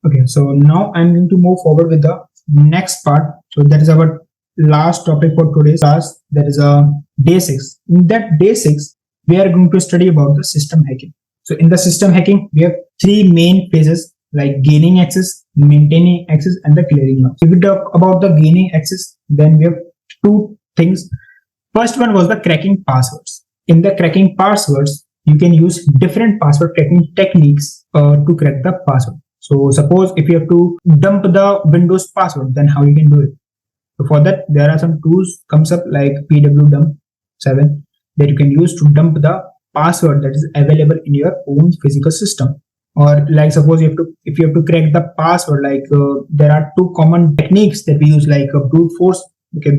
Okay, so now I'm going to move forward with the next part. So that is our last topic for today's class. That is day 6. In that day 6, we are going to study about the system hacking. So in the system hacking, we have three main phases like gaining access, maintaining access, and the clearing log. If we talk about the gaining access, then we have two things. First one was the cracking passwords. In the cracking passwords, you can use different password cracking techniques to crack the password. So suppose if you have to dump the Windows password, then how you can do it? So for that, there are some tools comes up like pwdump 7 that you can use to dump the password that is available in your own physical system. Or like suppose if you have to crack the password, like there are two common techniques that we use like brute force. Okay,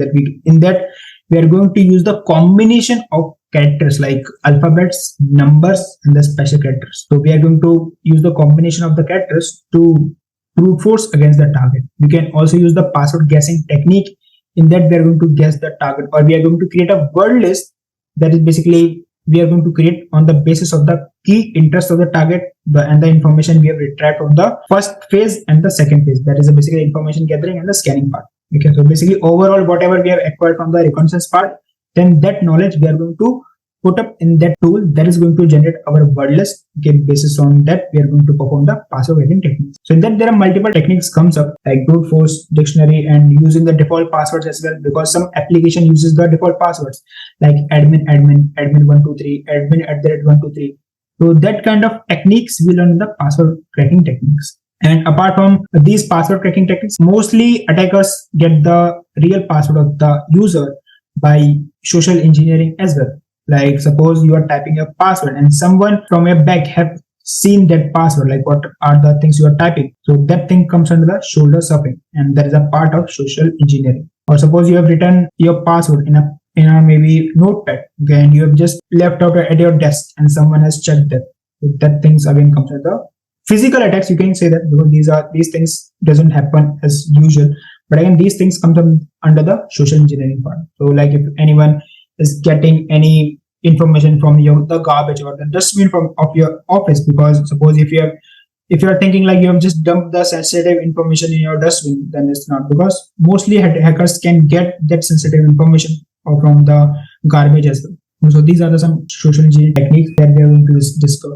we are going to use the combination of characters like alphabets, numbers, and the special characters. So we are going to use the combination of the characters to brute force against the target. You can also use the password guessing technique. In that, we are going to guess the target, or we are going to create a word list that is basically we are going to create on the basis of the key interest of the target and the information we have retrieved from the first phase and the second phase. That is basically information gathering and the scanning part. Okay, so basically overall whatever we have acquired from the reconnaissance part, then that knowledge we are going to put up in that tool that is going to generate our word list. Okay, basis on that we are going to perform the password hacking techniques. So in that there are multiple techniques comes up like brute force, dictionary, and using the default passwords as well, because some application uses the default passwords like admin 123, admin @123. So that kind of techniques we learn in the password cracking techniques. And apart from these password cracking techniques, mostly attackers get the real password of the user by social engineering as well. Like suppose you are typing your password and someone from your back have seen that password, like what are the things you are typing. So that thing comes under the shoulder surfing, and that is a part of social engineering. Or suppose you have written your password in a maybe notepad, okay, and you have just left out at your desk and someone has checked that. So that things again comes under the physical attacks. You can say that because these things doesn't happen as usual, but again these things come under the social engineering part. So like if anyone is getting any information from the garbage or the dustbin of your office, because suppose if you are thinking like you have just dumped the sensitive information in your dustbin, then it's not, because mostly hackers can get that sensitive information from the garbage as well. So these are some social engineering techniques that we are going to discover.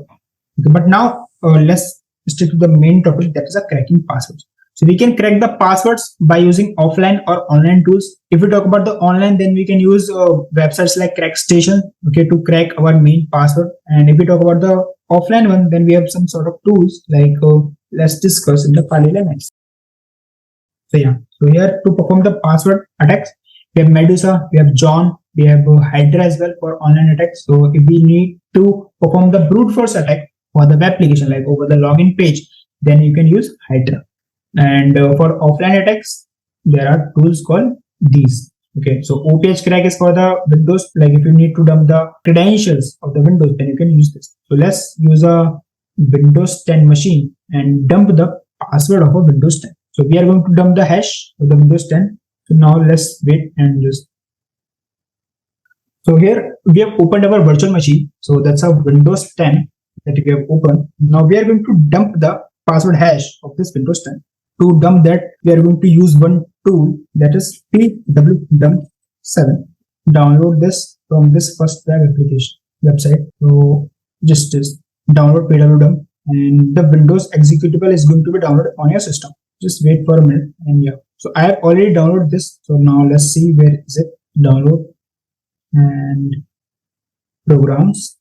Okay, but now let's stick to the main topic, that is a cracking passwords. So we can crack the passwords by using offline or online tools. If we talk about the online, then we can use websites like CrackStation, okay, to crack our main password. And if we talk about the offline one, then we have some sort of tools like let's discuss in the parallel next. So yeah, so here to perform the password attacks, we have Medusa, we have John, we have Hydra as well for online attacks. So if we need to perform the brute force attack for the web application, like over the login page, then you can use Hydra. And for offline attacks, there are tools called these. Okay, so OPH crack is for the Windows. Like if you need to dump the credentials of the Windows, then you can use this. So let's use a Windows 10 machine and dump the password of a Windows 10. So we are going to dump the hash of the Windows 10. So now let's wait and just. So here we have opened our virtual machine. So that's a Windows 10 that we have opened. Now we are going to dump the password hash of this Windows 10. To dump that, we are going to use one tool, that is pwdump 7. Download this from this first web application website. So just download pwdump, and the Windows executable is going to be downloaded on your system. Just wait for a minute, and yeah. So I have already downloaded this. So now let's see where is it. Download and programs.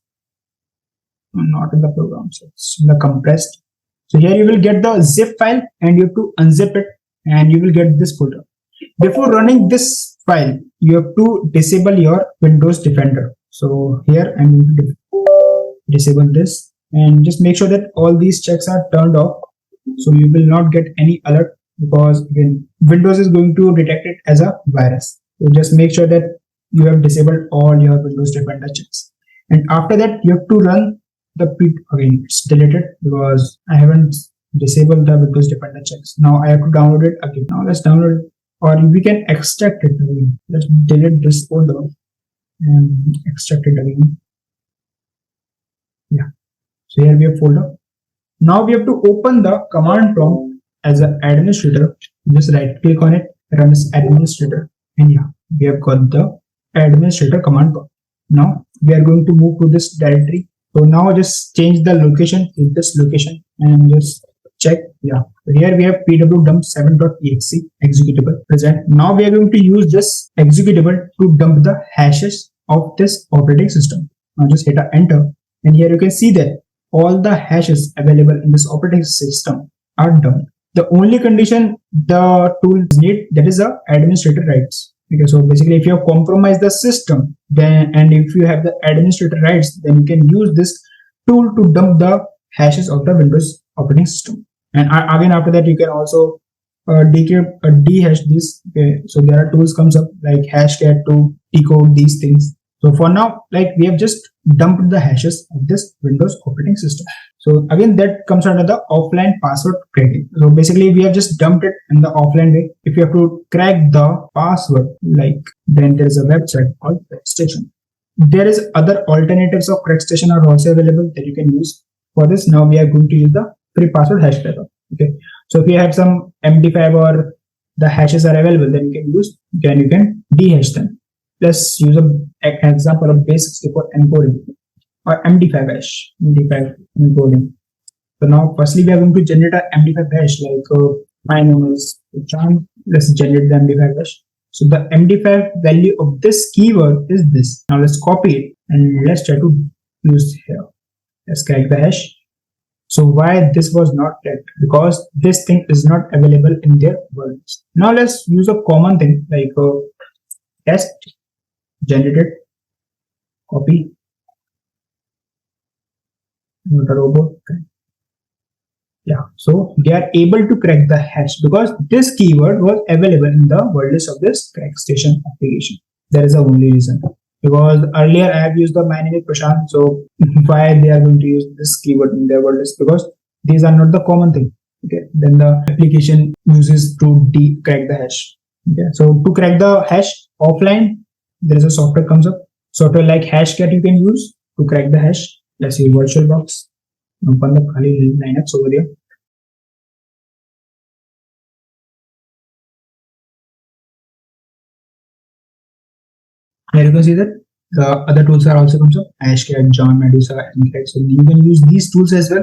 Not in the programs, it's in the compressed. So here you will get the zip file and you have to unzip it and you will get this folder. Before running this file, you have to disable your Windows Defender. So here I'm going to disable this and just make sure that all these checks are turned off. So you will not get any alert, because again, Windows is going to detect it as a virus. So just make sure that you have disabled all your Windows Defender checks. And after that, you have to run the again, it's deleted because I haven't disabled the Windows Defender checks. Now I have to download it again. Now let's download it, or we can extract it again. Let's delete this folder and extract it again. Yeah. So here we have folder. Now we have to open the command prompt as an administrator, just right click on it, run as administrator, and yeah, we have got the administrator command prompt. Now we are going to move to this directory. So now just change the location in this location and just check. Yeah, here we have pwdump7.exe executable present. Now we are going to use this executable to dump the hashes of this operating system. Now just hit enter, and here you can see that all the hashes available in this operating system are dumped. The only condition the tool needs, that is the administrator rights. Okay, so basically if you have compromised the system, then and if you have the administrator rights, then you can use this tool to dump the hashes of the Windows operating system. And again, after that, you can also dehash this. Okay, so there are tools comes up like hashcat to decode these things. So for now, like we have just dumped the hashes of this Windows operating system. So again, that comes under the offline password cracking. So basically we have just dumped it in the offline way. If you have to crack the password, like then there is a website called Crackstation. There is other alternatives of Crackstation are also available that you can use. For this, now we are going to use the free password hash cracker. Okay. So if you have some MD5 or the hashes are available, then you can use, then you can dehash them. Let's use an example of Day-6 encoding or MD5 hash, MD5 encoding. So now, firstly, we are going to generate an MD5 hash. Like my name is Trojan. Let's generate the MD5 hash. So the MD5 value of this keyword is this. Now let's copy it and let's try to use here. Let's crack the hash. So why this was not cracked? Because this thing is not available in their words. Now let's use a common thing like test generated copy not a robot. Yeah, so they are able to crack the hash because this keyword was available in the word list of this Crackstation application. That is the only reason. Because earlier I have used the my name is Prashant, so why they are going to use this keyword in their word list? Because these are not the common thing. Okay, then the application uses to crack the hash. Okay, so to crack the hash offline, there is a software comes up. Software like hashcat you can use to crack the hash. Let's see VirtualBox. Open the Linux over here. Here you can see that the other tools are also comes up. Hashcat, John, Medusa, and so you can use these tools as well.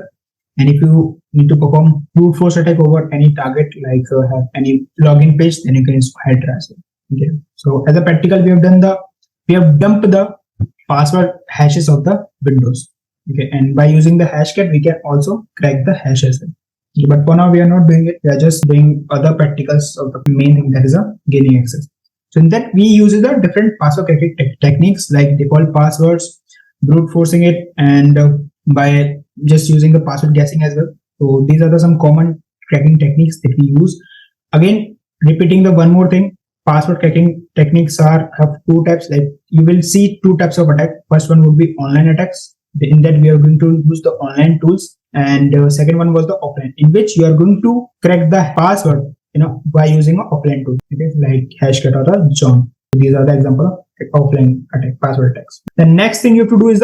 And if you need to perform brute force attack over any target, like have any login page, then you can use Hydra as well. Okay. So as a practical, we have dumped the password hashes of the Windows. Okay, and by using the hashcat, we can also crack the hash as well. Okay, but for now, we are not doing it. We are just doing other practicals of the main thing, that is a gaining access. So in that, we use the different password cracking techniques like default passwords, brute forcing it, and by just using the password guessing as well. So these are some common cracking techniques that we use. Again, repeating the one more thing, password cracking techniques have two types. Like you will see two types of attack. First one would be online attacks. In that we are going to use the online tools, and second one was the offline, in which you are going to crack the password, by using an offline tool. Okay, like hashcat or the John. These are the example of offline attack, password attacks. The next thing you have to do is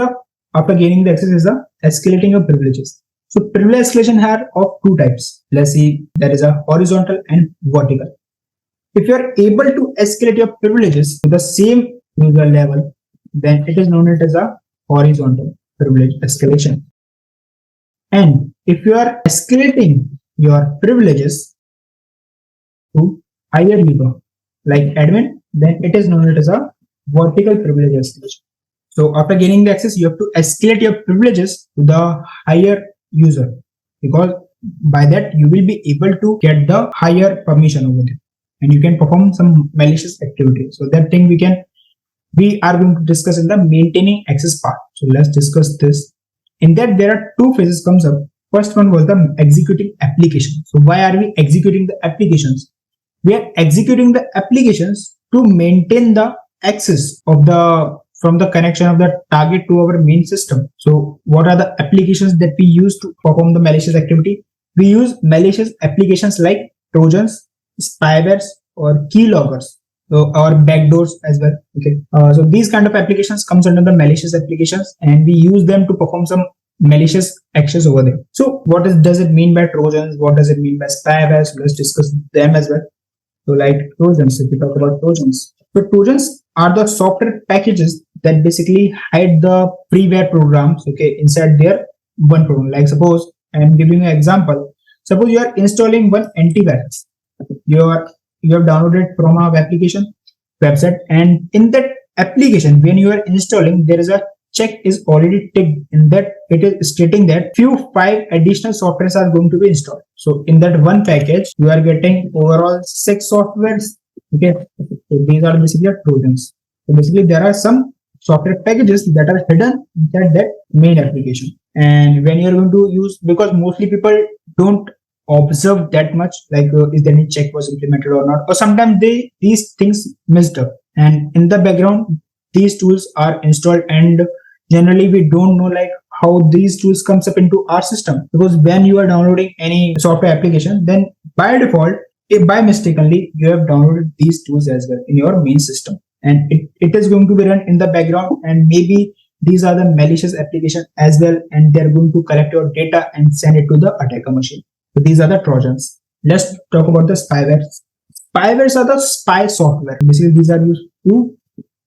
after gaining the access is the escalating your privileges. So privilege escalation are of two types. Let's see, there is a horizontal and vertical. If you are able to escalate your privileges to the same user level, then it is known as a horizontal privilege escalation. And if you are escalating your privileges to higher user like admin, then it is known as a vertical privilege escalation. So after gaining the access, you have to escalate your privileges to the higher user, because by that you will be able to get the higher permission over there, and you can perform some malicious activity. So that thing we are going to discuss in the maintaining access part. So let's discuss this. In that, there are two phases comes up. First one was the executing application. So why are we executing the applications? We are executing the applications to maintain the access of from the connection of the target to our main system. So what are the applications that we use to perform the malicious activity? We use malicious applications like Trojans, Spywares, or keyloggers. So, or backdoors as well. Okay. So these kind of applications comes under the malicious applications, and we use them to perform some malicious access over there. So does it mean by Trojans? What does it mean by spyware? So let's discuss them as well. So like Trojans, if we talk about Trojans. So Trojans are the software packages that basically hide the freeware programs, okay, inside their one program. Like suppose I'm giving you an example. Suppose you are installing one antivirus. You have downloaded from our application website, and in that application, when you are installing, there is a check is already ticked in that it is stating that few 5 additional softwares are going to be installed. So in that one package, you are getting overall 6 softwares. Okay, so these are basically Trojans. So basically, there are some software packages that are hidden inside that main application. And when you are going to use, because mostly people don't observe that much, like is there any check was implemented or not, or sometimes these things messed up, and in the background these tools are installed, and generally we don't know like how these tools comes up into our system, because when you are downloading any software application, then by default, if by mistakenly you have downloaded these tools as well in your main system, and it is going to be run in the background, and maybe these are the malicious application as well, and they're going to collect your data and send it to the attacker machine. So these are the Trojans. Let's talk about the spywares. Spywares are the spy software. Basically, these are used to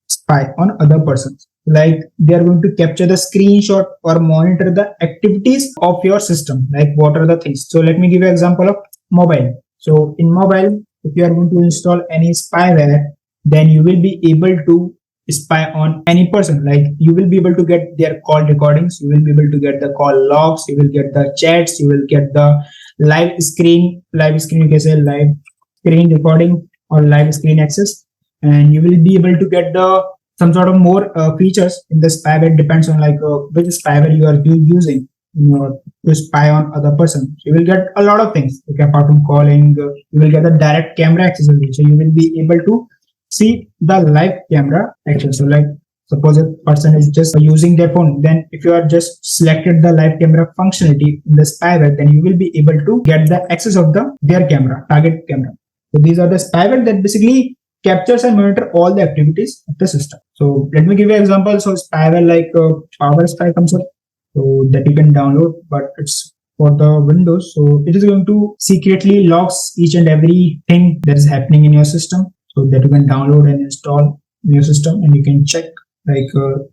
spy on other persons. Like they are going to capture the screenshot or monitor the activities of your system. Like what are the things? So let me give you an example of mobile. So in mobile, if you are going to install any spyware, then you will be able to spy on any person. Like you will be able to get their call recordings, you will be able to get the call logs, you will get the chats, you will get the live screen, you can say live screen recording or live screen access, and you will be able to get the some sort of more features in the spyware. Depends on like which spyware you are using to spy on other person. So you will get a lot of things. Okay, apart from calling, you will get the direct camera access. So you will be able to see the live camera action. So like suppose a person is just using their phone, then if you are just selected the live camera functionality in the spyware, then you will be able to get the access of their camera, target camera. So these are the spyware that basically captures and monitor all the activities of the system. So let me give you an example. So spyware like Power Spy comes up, so that you can download, but it's for the Windows. So it is going to secretly logs each and everything that is happening in your system, so that you can download and install in your system, and you can check like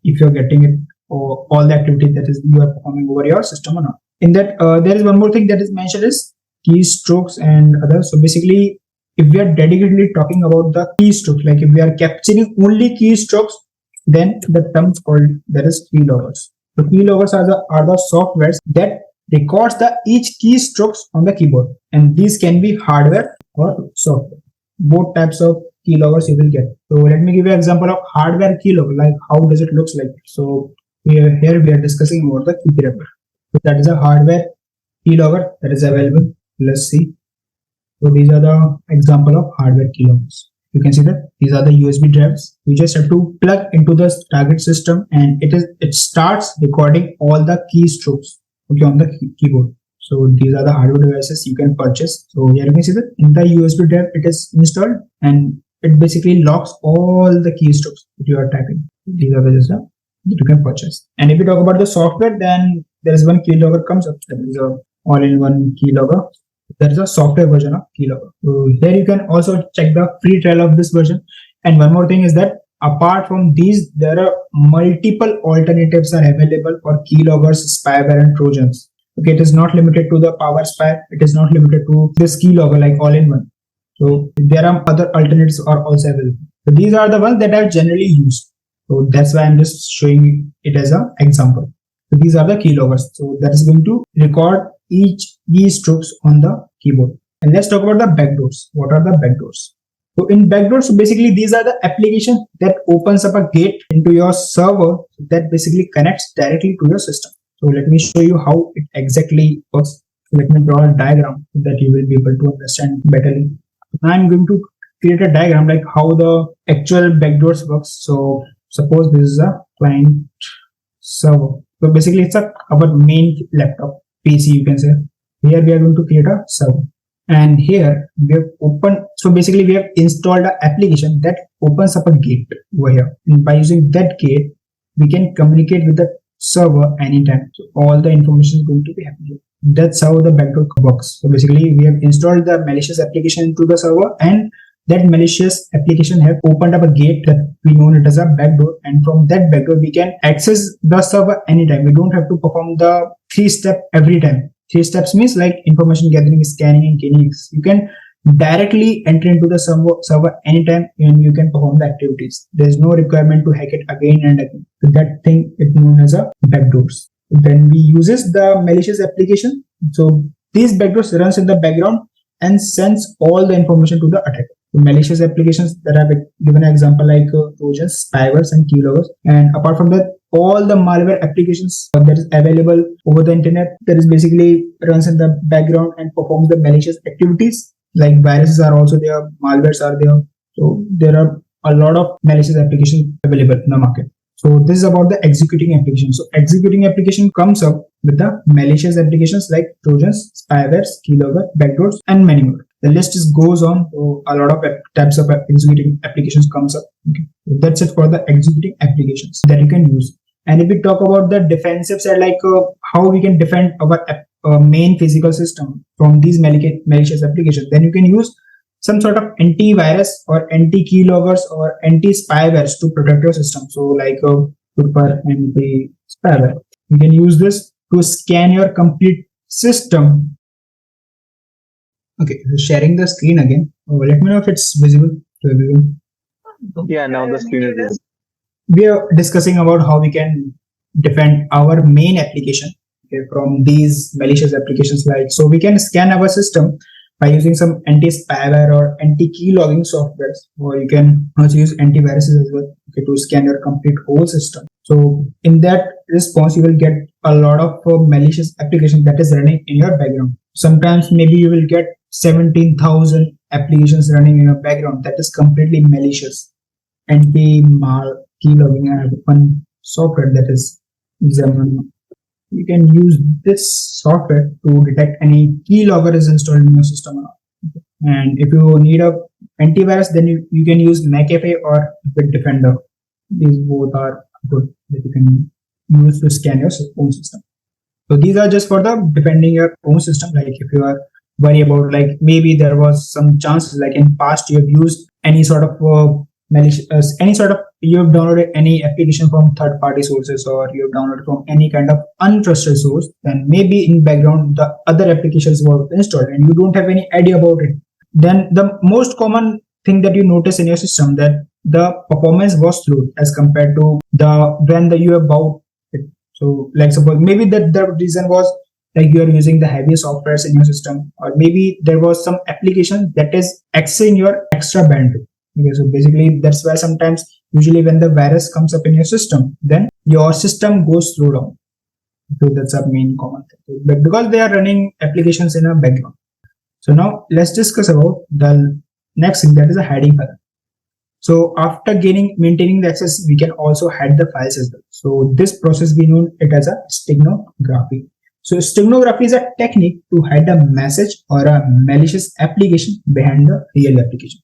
if you're getting it or all the activity that is you are performing over your system or not. In that there is one more thing that is mentioned is keystrokes and others. So basically, if we are dedicatedly talking about the keystrokes, like if we are capturing only keystrokes, then the term called that is keyloggers. So keyloggers are the softwares that records the each keystrokes on the keyboard, and these can be hardware or software. Both types of keyloggers you will get. So let me give you an example of hardware keylogger, like how does it looks like. So here we are discussing about the key grabber. So that is a hardware keylogger that is available. Let's see. So these are the example of hardware keyloggers. You can see that these are the USB drives. You just have to plug into the target system, and it starts recording all the keystrokes, okay, on the keyboard. So these are the hardware devices you can purchase. So here you can see that in the USB drive it is installed, and it basically locks all the keystrokes that you are typing. These are the systems that you can purchase. And if you talk about the software, then there is one keylogger comes up. That is a all-in-one keylogger. There is a software version of keylogger. So here you can also check the free trial of this version. And one more thing is that apart from these, there are multiple alternatives are available for keyloggers, spyware, and Trojans. Okay, it is not limited to the Power Spy. It is not limited to this keylogger like all-in-one. So there are other alternatives are also available. So these are the ones that are generally used. So that's why I'm just showing it as an example. So these are the keyloggers. So that is going to record each keystrokes on the keyboard. And let's talk about the backdoors. What are the backdoors? So in backdoors, so basically these are the applications that opens up a gate into your server that basically connects directly to your system. So let me show you how it exactly works. So let me draw a diagram so that you will be able to understand better. I'm going to create a diagram like how the actual backdoors works. So suppose this is a client server. So basically it's our main laptop, PC you can say. Here we are going to create a server. And here we have opened, so basically we have installed an application that opens up a gate over here. And by using that gate, we can communicate with the server anytime. So all the information is going to be happening. That's how the backdoor works. So basically we have installed the malicious application into the server, and that malicious application have opened up a gate that we know it as a backdoor, and from that backdoor we can access the server anytime. We don't have to perform the 3-step every time. 3 steps means like information gathering, scanning, and cleaning. You can directly enter into the server anytime and you can perform the activities. There is no requirement to hack it again and again. So that thing is known as a backdoors. Then we uses the malicious application. So these backdoors runs in the background and sends all the information to the attacker. So malicious applications that I've given an example like Trojan, Spyware, and keyloggers. And apart from that, all the malware applications that is available over the internet that is basically runs in the background and performs the malicious activities. Like viruses are also there, malwares are there. So there are a lot of malicious applications available in the market. So this is about the executing application. So executing application comes up with the malicious applications like Trojans, spywares, keylogger, backdoors, and many more. The list just goes on. So a lot of types of executing applications comes up. Okay. So that's it for the executing applications that you can use. And if we talk about the defensive side, like how we can defend our main physical system from these malicious applications, then you can use some sort of antivirus or anti-keyloggers or anti-spywares to protect your system. So like Super anti-spyware. You can use this to scan your complete system. Okay, so sharing the screen again. Let me know if it's visible to everyone. Yeah, now the screen is visible. We are discussing about how we can defend our main application, okay, from these malicious applications. Like, so we can scan our system by using some anti-spyware or anti-keylogging softwares, or you can also use antiviruses as well, okay, to scan your complete whole system. So in that response, you will get a lot of malicious applications that is running in your background. Sometimes maybe you will get 17,000 applications running in your background that is completely malicious. Anti-keylogging, I have one software that is Xamarin. You can use this software to detect any keylogger is installed in your system or not. And if you need a antivirus, then you can use McAfee or Bitdefender. These both are good that you can use to scan your own system. So these are just for the defending your own system. Like if you are worried about, like maybe there was some chances, like in past you have used any sort of malicious, you have downloaded any application from third-party sources, or you have downloaded from any kind of untrusted source, then maybe in background the other applications were installed and you don't have any idea about it. Then the most common thing that you notice in your system that the performance was slow as compared to when you have bought it. So like suppose maybe that the reason was like you are using the heaviest softwares in your system, or maybe there was some application that is accessing your extra bandwidth. Okay, so basically that's why sometimes usually when the virus comes up in your system, then your system goes slow down. So that's a main common thing. But because they are running applications in a background. So now let's discuss about the next thing, that is a hiding file. So after maintaining the access, we can also hide the files as well. So this process we know it as a steganography. So steganography is a technique to hide a message or a malicious application behind the real application.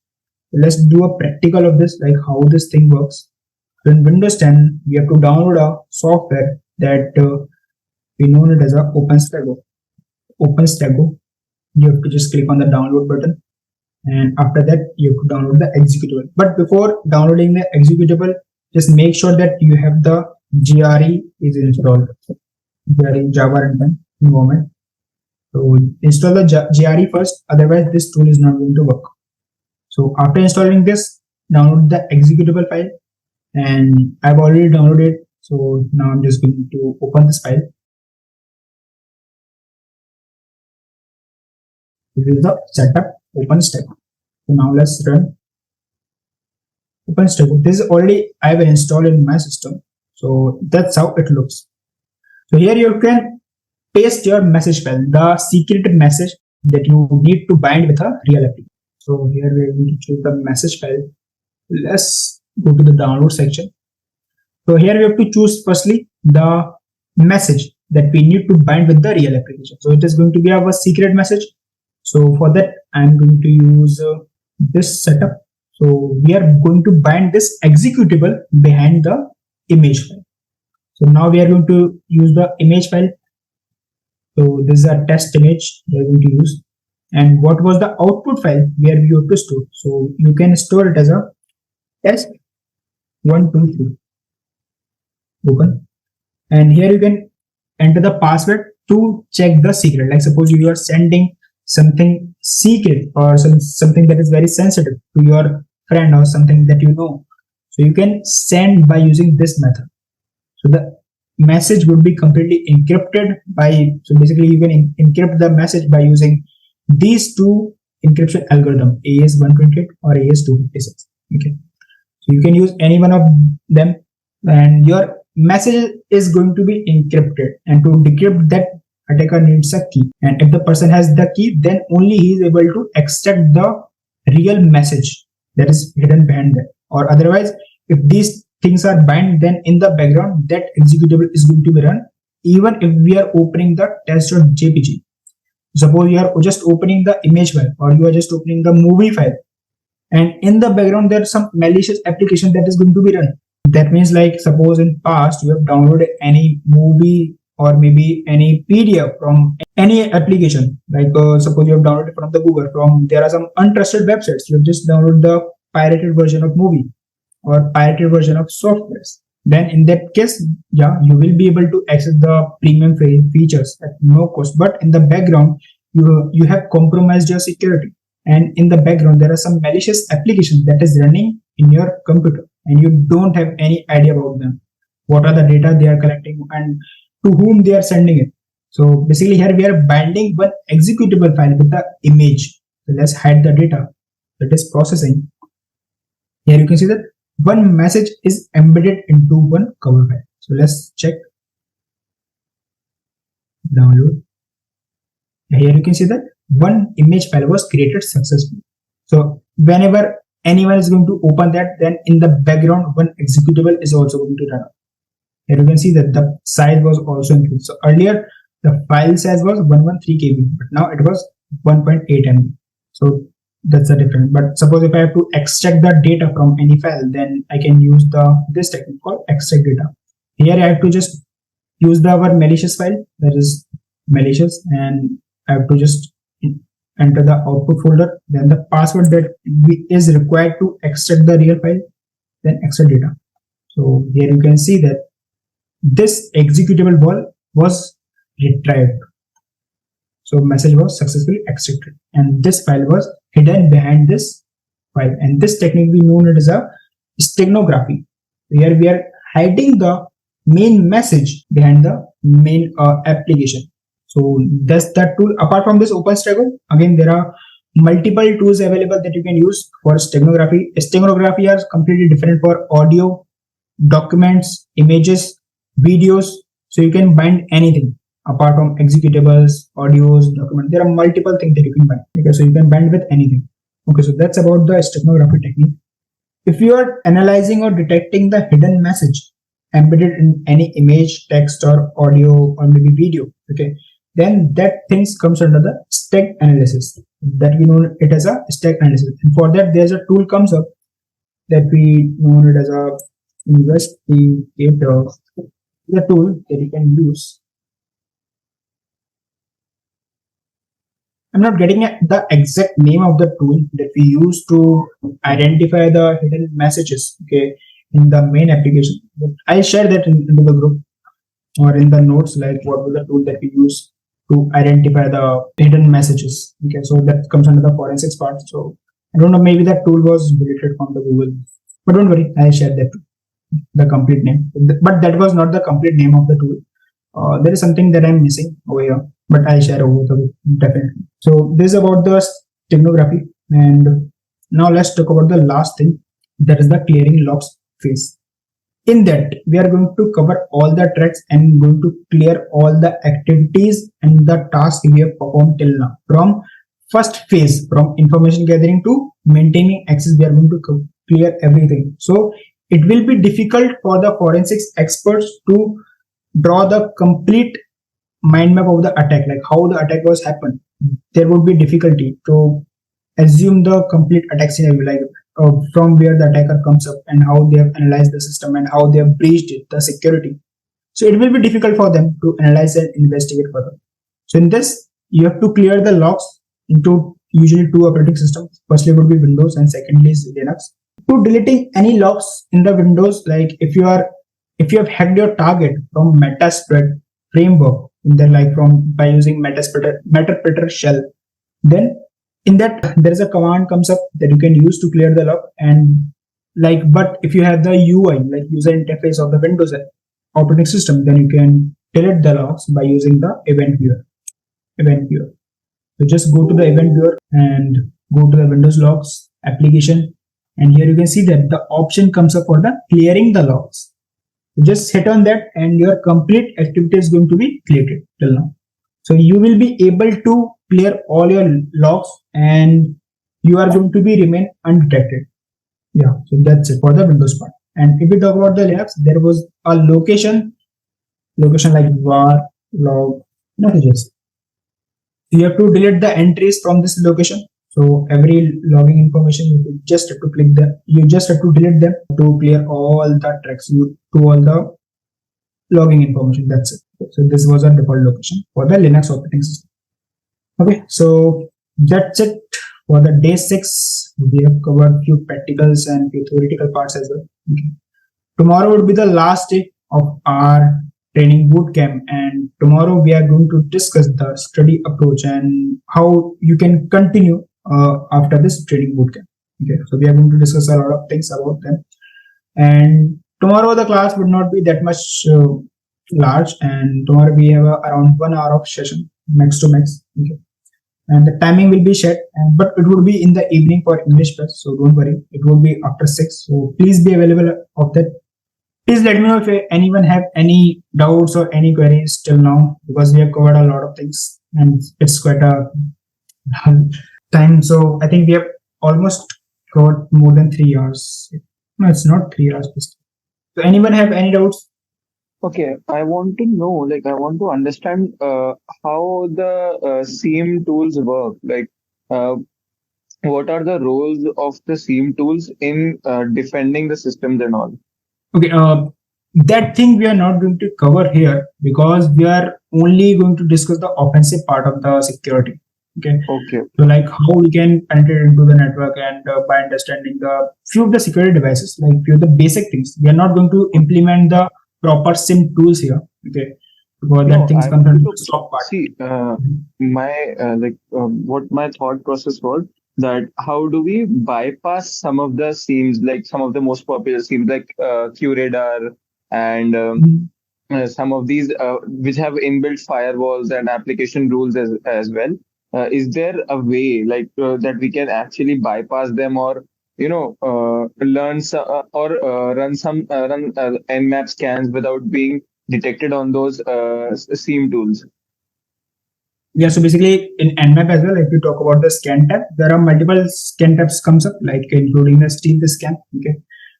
Let's do a practical of this, like how this thing works. So in Windows 10, we have to download a software that we know it as a OpenStago. OpenStago. You have to just click on the download button, and after that you have to download the executable. But before downloading the executable, just make sure that you have the GRE is installed. GRE Java Runtime Environment. So install the GRE first, otherwise this tool is not going to work. So after installing this, download the executable file, and I've already downloaded it. So now I'm just going to open this file. This is the setup OpenStago. So now let's run OpenStago. This is already I have installed in my system. So that's how it looks. So here you can paste your message file, the secret message that you need to bind with a real application. So here we are going to choose the message file. Let's go to the download section. So here we have to choose firstly the message that we need to bind with the real application. So it is going to be our secret message. So for that, I'm going to use this setup. So we are going to bind this executable behind the image file. So now we are going to use the image file. So this is a test image we are going to use. And what was the output file where we have to store? So you can store it as a test123. Open. And here you can enter the password to check the secret. Like suppose you are sending something secret or something that is very sensitive to your friend or something that you know. So you can send by using this method. So the message would be completely encrypted so basically you can encrypt the message by using these two encryption algorithm, AES-128 or AES-256. Okay. So you can use any one of them and your message is going to be encrypted, and to decrypt that attacker needs a key, and if the person has the key then only he is able to extract the real message that is hidden behind that, or otherwise if these things are bind, then in the background that executable is going to be run even if we are opening the test.jpg. Suppose you are just opening the image file or you are just opening the movie file, and in the background there's some malicious application that is going to be run. That means like suppose in past you have downloaded any movie or maybe any PDF from any application, like suppose you have downloaded from the Google, there are some untrusted websites, you have just download the pirated version of movie or pirated version of softwares. Then in that case, yeah, you will be able to access the premium features at no cost, but in the background you have compromised your security, and in the background there are some malicious applications that is running in your computer and you don't have any idea about them, what are the data they are collecting and to whom they are sending it. So basically here we are binding one executable file with the image. So let's hide the data that is processing. Here you can see that one message is embedded into one cover file. So let's check. Download. Here you can see that one image file was created successfully. So whenever anyone is going to open that, then in the background one executable is also going to run. Here you can see that the size was also increased. So earlier the file size was 113 KB, but now it was 1.8 MB. So that's the difference. But suppose if I have to extract the data from any file, then I can use this technique called extract data. Here I have to just use our malicious file, that is malicious, and I have to just enter the output folder, then the password that is required to extract the real file, then extract data. So here you can see that this executable was retrieved. So message was successfully extracted and this file was hidden behind this file, and this technique we know it as a steganography. Here we are hiding the main message behind the main application. So that's that tool. Apart from this OpenStego, again there are multiple tools available that you can use for steganography. Steganography is completely different for audio, documents, images, videos. So you can bind anything apart from executables, audios, documents. There are multiple things that you can bind. Okay, so you can bind with anything. Okay, so that's about the steganography technique. If you are analyzing or detecting the hidden message embedded in any image, text, or audio, or maybe video, okay, then that things comes under the stack analysis. That we know it as a stack analysis. And for that, there's a tool comes up that we know it as a investigator. The tool that you can use. I'm not getting the exact name of the tool that we use to identify the hidden messages, okay, in the main application. But I'll share that into the group or in the notes, like what was the tool that we use to identify the hidden messages. Okay, so that comes under the forensics part. So I don't know, maybe that tool was deleted from the Google, but don't worry, I'll share that too, the complete name. But that was not the complete name of the tool. There is something that I'm missing over here, but I'll share over the group definitely. So this is about the steganography, and now let's talk about the last thing, that is the clearing logs phase. In that, we are going to cover all the tracks and going to clear all the activities and the tasks we have performed till now. From first phase, from information gathering to maintaining access, we are going to clear everything. So it will be difficult for the forensics experts to draw the complete mind map of the attack, like how the attack was happened. There would be difficulty to assume the complete attack scenario, like from where the attacker comes up and how they have analyzed the system and how they have breached it, the security. So it will be difficult for them to analyze and investigate further. So in this, you have to clear the logs into usually two operating systems. Firstly would be Windows and secondly is Linux. To deleting any logs in the Windows, like if you have hacked your target from Metaspread framework in there, like from by using Metaspreader shell, then in that there is a command comes up that you can use to clear the log. And like, but if you have the UI, like user interface of the Windows operating system, then you can delete the logs by using the event viewer. So just go to the event viewer and go to the Windows logs application, and here you can see that the option comes up for the clearing the logs. So just hit on that and your complete activity is going to be cleared till now. So you will be able to clear all your logs and you are going to be remain undetected. Yeah, so that's it for the Windows part. And if we talk about the Linux, there was a location like var log messages. You have to delete the entries from this location. So every logging information, you just have to click them. You just have to delete them to clear all the tracks to all the logging information. That's it. So this was our default location for the Linux operating system. Okay, so that's it for the day 6. We have covered few practicals and few theoretical parts as well. Okay. Tomorrow would be the last day of our training bootcamp, and tomorrow we are going to discuss the study approach and how you can continue after this training bootcamp. Okay, so we are going to discuss a lot of things about them. And tomorrow the class would not be that much large, and tomorrow we have around 1 hour of session max to max. Okay, and the timing will be shared, but it would be in the evening for English class, so don't worry, it would be after 6. So please be available of that. Please let me know if anyone have any doubts or any queries till now, because we have covered a lot of things and it's quite a time. So I think we have almost covered more than 3 hours. No, it's not 3 hours. So anyone have any doubts? Okay, I want to know, like, I want to understand how the SIEM tools work. Like, what are the roles of the SIEM tools in defending the systems and all? Okay, that thing we are not going to cover here because we are only going to discuss the offensive part of the security. Okay. Okay. So like how we can penetrate into the network and by understanding the few of the security devices, like few of the basic things. We are not going to implement the proper SIM tools here. Okay. Because that things come from the stock part. See, what my thought process was, that how do we bypass some of the SIEMs, like some of the most popular SIEMs like QRadar and some of these which have inbuilt firewalls and application rules as well. Is there a way like that we can actually bypass them, or learn run Nmap scans without being detected on those SIEM tools? Yeah, so basically in Nmap as well, if you talk about the scan tab, there are multiple scan tabs comes up, like including the steal the scan. Okay,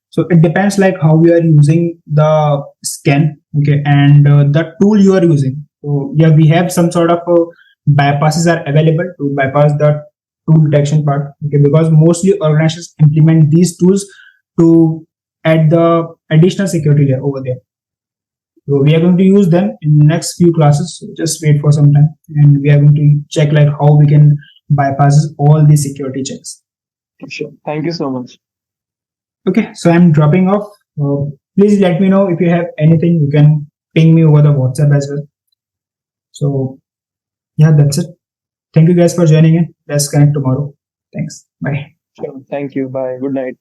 so it depends like how we are using the scan. Okay, and the tool you are using. So yeah, we have some sort of bypasses are available to bypass the tool detection part. Okay, because mostly organizations implement these tools to add the additional security layer over there. So we are going to use them in the next few classes. So just wait for some time, and we are going to check like how we can bypass all these security checks. Sure. Thank you so much. Okay, so I'm dropping off. Please let me know if you have anything. You can ping me over the WhatsApp as well. So yeah, that's it. Thank you guys for joining in. Let's connect tomorrow. Thanks. Bye. Sure. Thank you. Bye. Good night.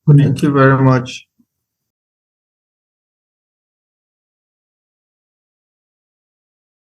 Good night. Thank you very much.